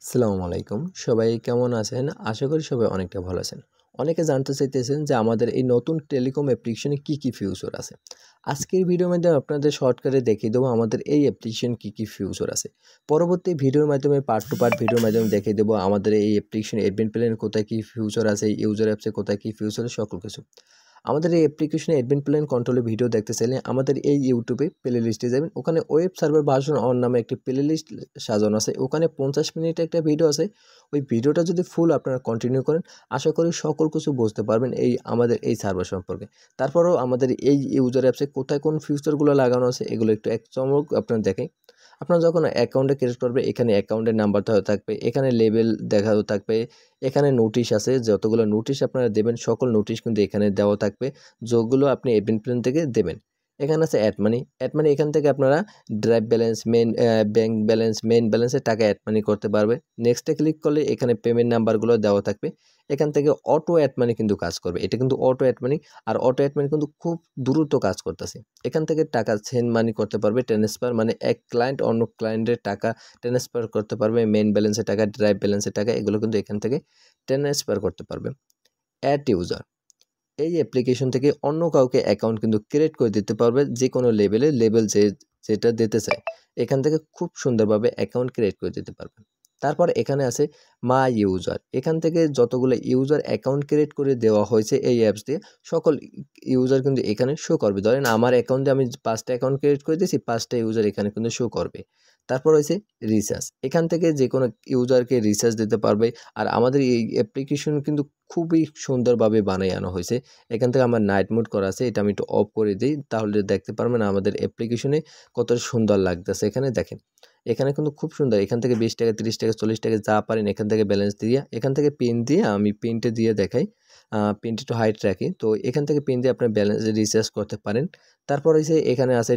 আসসালামু আলাইকুম। সবাই কেমন আছেন? আশা করি সবাই অনেকটা ভালো আছেন। অনেকে জানতে চাইতেছেন যে আমাদের এই নতুন টেলিকম অ্যাপ্লিকেশনে কি ফিউচার আছে। আজকের ভিডিওর মাধ্যমে আপনাদের শর্টকাটে দেখিয়ে দেবো আমাদের এই অ্যাপ্লিকেশন কি ফিউচার আছে। পরবর্তী ভিডিওর মাধ্যমে পার্ট টু পার্ট ভিডিওর মাধ্যমে দেখিয়ে দেবো আমাদের এই অ্যাপ্লিকেশন অ্যাডমিন প্ল্যানে কোথায় কি ফিউচার আছে, ইউজার অ্যাপসে কোথায় কি ফিউচার আছে সকল কিছু। আমাদের এই অ্যাপ্লিকেশনে অ্যাডমিন প্ল্যান কন্ট্রোলের ভিডিও দেখতে চাইলে আমাদের এই ইউটিউবে প্লে লিস্টে যাবেন। ওখানে ওয়েব সার্ভার ভার্সন অন নামে একটি প্লে লিস্ট সাজানো আছে। ওখানে 50 মিনিটের একটা ভিডিও আছে। ওই ভিডিওটা যদি ফুল আপনারা কন্টিনিউ করেন, আশা করি সকল কিছু বুঝতে পারবেন আমাদের এই সার্ভার সম্পর্কে। তারপরেও আমাদের এই ইউজার অ্যাপসে কোথায় কোন ফিচারগুলো লাগানো আছে এগুলো একটু এক চমক আপনারা দেখেন। আপনারা যখন অ্যাকাউন্টে ক্রিয়েট করবে এখানে অ্যাকাউন্টের নাম্বার থাকবে, এখানে লেবেল দেখাও থাকবে, এখানে নোটিশ আছে, যতগুলো নোটিশ আপনারা দেবেন সকল নোটিশ কিন্তু এখানে দেওয়া থাকবে, যেগুলো আপনি অ্যাডমিন প্ল্যান থেকে দেবেন। এখানে আছে অ্যাড মানি। এখান থেকে আপনারা drive balance, bank balance, main ব্যালেন্সে টাকা অ্যাড মানি করতে পারবে। নেক্সটে ক্লিক করলে এখানে পেমেন্ট নাম্বারগুলো দেওয়া থাকবে। এখান থেকে অটো অ্যাড মানি কিন্তু কাজ করবে। এটা কিন্তু অটো অ্যাড মানি, আর অটো অ্যাড মানি কিন্তু খুব দ্রুত কাজ করতেছে। এখান থেকে টাকা সেন্ড মানি করতে পারবে, ট্রান্সফার মানে এক ক্লায়েন্ট অন্য ক্লায়েন্টের টাকা ট্রান্সফার করতে পারবে, মেইন ব্যালেন্সের টাকা, ড্রাইভ ব্যালেন্সের টাকা এগুলো কিন্তু এখান থেকে ট্রান্সফার করতে পারবে। অ্যাড ইউজার, এই অ্যাপ্লিকেশন থেকে অন্য কাউকে অ্যাকাউন্ট কিন্তু ক্রিয়েট করে দিতে পারবে, যে কোনো লেভেল যেটা দিতে চায় এখান থেকে খুব সুন্দরভাবে অ্যাকাউন্ট ক্রিয়েট করে দিতে পারবে। তারপর এখানে আছে মাই ইউজার। এখান থেকে যতগুলো ইউজার অ্যাকাউন্ট ক্রিয়েট করে দেওয়া হয়েছে এই অ্যাপস দিয়ে সকল ইউজার কিন্তু এখানে শো করবে। ধরেন আমার অ্যাকাউন্টে আমি 5টা অ্যাকাউন্ট ক্রিয়েট করে দিয়েছি, 5টা ইউজার এখানে কিন্তু শো করবে। তারপর হয়েছে রিচার্জ। এখান থেকে যে কোনো ইউজারকে রিচার্জ দিতে পারবে। আর আমাদের এই অ্যাপ্লিকেশন কিন্তু খুবই সুন্দরভাবে বানানো হয়েছে। এখান থেকে আমার নাইট মোড করা আছে, এটা আমি একটু অফ করে দিই, তাহলে দেখতে পারবেন আমাদের অ্যাপ্লিকেশনে কত সুন্দর লাগতেছে। এখানে দেখেন, এখানে কিন্তু খুব সুন্দর। এখান থেকে 20 টাকা, 30 টাকা, 40 টাকা যা পারেন এখান থেকে ব্যালেন্স দিয়ে, এখান থেকে পিন দিয়ে, আমি পিনটা দিয়ে দেখাই, পিনটা একটু হাইট রাখি। তো এখান থেকে পিন দিয়ে আপনার ব্যালেন্স রিচার্জ করতে পারেন। তারপর হচ্ছে এখানে আছে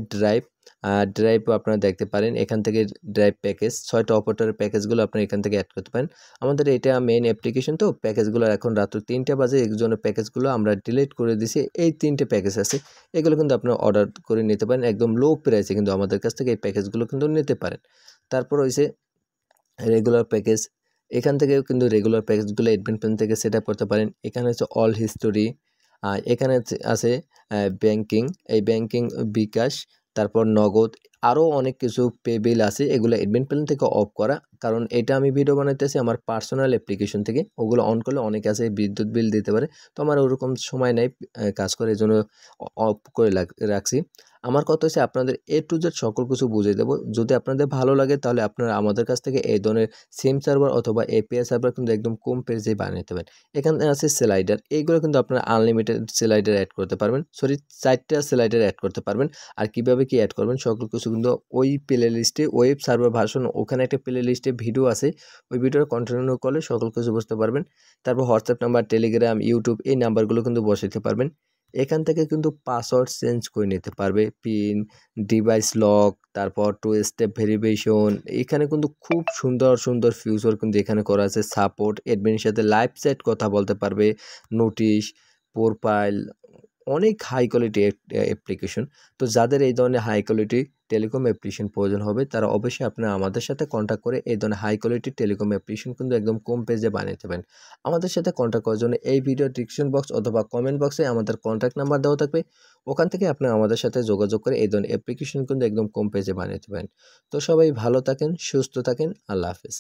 ড্রাইভও আপনারা দেখতে পারেন। এখান থেকে ড্রাইভ প্যাকেজ, 6টা অপারেটরের প্যাকেজগুলো আপনারা এখান থেকে অ্যাড করতে পারেন। আমাদের এটা মেইন অ্যাপ্লিকেশন, তো প্যাকেজগুলো এখন রাত্র 3টা বাজে, এর জন্য প্যাকেজগুলো আমরা ডিলিট করে দিছি। এই 3টে প্যাকেজ আছে, এগুলো কিন্তু আপনারা অর্ডার করে নিতে পারেন একদম লো প্রাইসে, কিন্তু আমাদের কাছ থেকে এই প্যাকেজগুলো কিন্তু নিতে পারেন। তারপর হয়েছে রেগুলার প্যাকেজ। এখান থেকেও কিন্তু রেগুলার প্যাকেজগুলো অ্যাডমিন প্ল্যান থেকে সেট আপ করতে পারেন। এখানে হচ্ছে অল হিস্টোরি, এখানে আছে ব্যাংকিং, এই ব্যাংকিং, বিকাশ, তারপর নগদ, আরও অনেক কিছু পে বিল আছে, এগুলো অ্যাডমিন প্ল্যান থেকে অফ করা। কারণ এটা আমি ভিডিও বানাইতেছি আমার পার্সোনাল অ্যাপ্লিকেশন থেকে, ওগুলো অন করলে অনেকে আছে বিদ্যুৎ বিল দিতে পারে, তো আমার ওরকম সময় নেই কাজ করে, এই জন্য অফ করে রাখছি। আমার কথা হচ্ছে আপনাদের টু জেড সকল কিছু বুঝিয়ে দেবো। যদি আপনাদের ভালো লাগে তাহলে আপনারা আমাদের কাছ থেকে এই ধরনের সিম সার্ভার অথবা এপিআই সার্ভার কিন্তু একদম কম প্রাইসে বানিয়ে দেবেন। এখানে আছে স্লাইডার, এইগুলো কিন্তু আপনারা আনলিমিটেড স্লাইডার অ্যাড করতে পারবেন, 4টা স্লাইডার অ্যাড করতে পারবেন। আর কিভাবে কি অ্যাড করবেন সকল কিছু কিন্তু ওই প্লে লিস্টে, ওয়েব সার্ভার ভার্সন ওখানে একটা প্লে লিস্টে ভিডিও আছে, ওই ভিডিওটা কন্টিনিউ করলে সকল কিছু বুঝতে পারবেন। তারপর হোয়াটসঅ্যাপ নাম্বার, টেলিগ্রাম, ইউটিউব এই নাম্বারগুলো কিন্তু বসাইতে পারবেন। এখান থেকে কিন্তু পাসওয়ার্ড চেঞ্জ করে নিতে পারবে, পিন, ডিভাইস লক, তারপর 2 স্টেপ ভেরিফিকেশন। এখানে কিন্তু খুব সুন্দর ফিউচার কিন্তু এখানে করা আছে। সাপোর্ট, অ্যাডমিনের সাথে লাইভ চ্যাট কথা বলতে পারবে, নোটিশ, প্রোফাইল, অনেক হাই কোয়ালিটি অ্যাপ্লিকেশন। তো যাদের এই ধরনের হাই কোয়ালিটি টেলিকম অ্যাপ্লিকেশন প্রয়োজন হবে তারা অবশ্যই আপনারা আমাদের সাথে কন্ট্যাক্ট করে এই ধরনের হাই কোয়ালিটি টেলিকম অ্যাপ্লিকেশন কিন্তু একদম কম পেজে বানিয়ে দেবেন। আমাদের সাথে কন্ট্যাক্ট করার জন্য এই ভিডিও ডিসক্রিপশন বক্স অথবা কমেন্ট বক্সে আমাদের কন্ট্যাক্ট নাম্বার দেওয়া থাকবে, ওখান থেকে আপনারা আমাদের সাথে যোগাযোগ করে এই ধরনের অ্যাপ্লিকেশন কিন্তু একদম কম পেজে বানিয়ে দেবেন। তো সবাই ভালো থাকেন, সুস্থ থাকেন, আল্লাহ হাফেজ।